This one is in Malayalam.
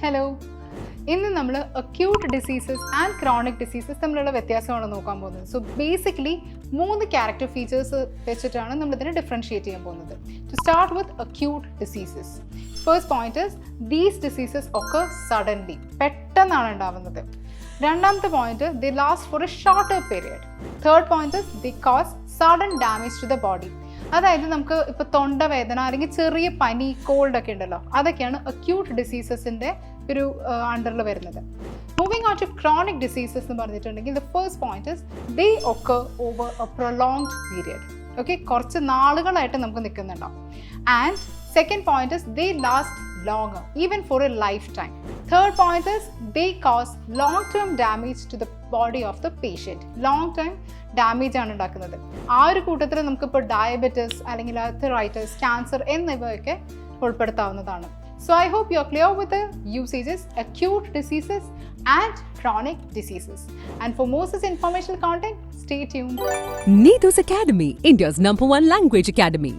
ഹലോ, ഇന്ന് നമ്മൾ acute diseases and chronic diseases തമ്മിലുള്ള വ്യത്യാസമാണ് നോക്കാൻ പോകുന്നത്. സോ ബേസിക്കലി 3 ക്യാരക്ടർ ഫീച്ചേഴ്സ് വെച്ചിട്ടാണ് നമ്മൾ ഇതിനെ ഡിഫറൻഷിയേറ്റ് ചെയ്യാൻ പോകുന്നത്. To start with acute diseases, first point is these diseases ഒക്കെ സഡൻലി, പെട്ടെന്നാണ് ഉണ്ടാവുന്നത്. രണ്ടാമത്തെ point, the last for a shorter period. Third point is the cause sudden damage to the body. അതായത് നമുക്ക് ഇപ്പോൾ തൊണ്ടവേദന അല്ലെങ്കിൽ ചെറിയ പനി, കോൾഡ് ഒക്കെ ഉണ്ടല്ലോ, അതൊക്കെയാണ് അക്യൂട്ട് ഡിസീസസിൻ്റെ ഒരു അണ്ടറിൽ വരുന്നത്. Moving on to chronic diseases എന്ന് പറഞ്ഞിട്ടുണ്ടെങ്കിൽ the first point is they occur over a prolonged period. Okay, കുറച്ച് നാളുകളായിട്ട് നമുക്ക് നിൽക്കുന്നുണ്ടാവും. And second point is they last longer, even for a lifetime. Third point is they cause long-term damage to the body of the patient. Long-term damage ആണ് ഉണ്ടാക്കുന്നത്. ആ ഒരു കൂട്ടത്തിൽ നമുക്കിപ്പോൾ ഡയബറ്റിസ് അല്ലെങ്കിൽ ആർത്രൈറ്റിസ്, ക്യാൻസർ എന്നിവയൊക്കെ ഉൾപ്പെടുത്താവുന്നതാണ്. So I hope you're clear with the usages, acute diseases and chronic diseases. And for more such informational content, stay tuned. Neethus Academy, India's #1 language academy.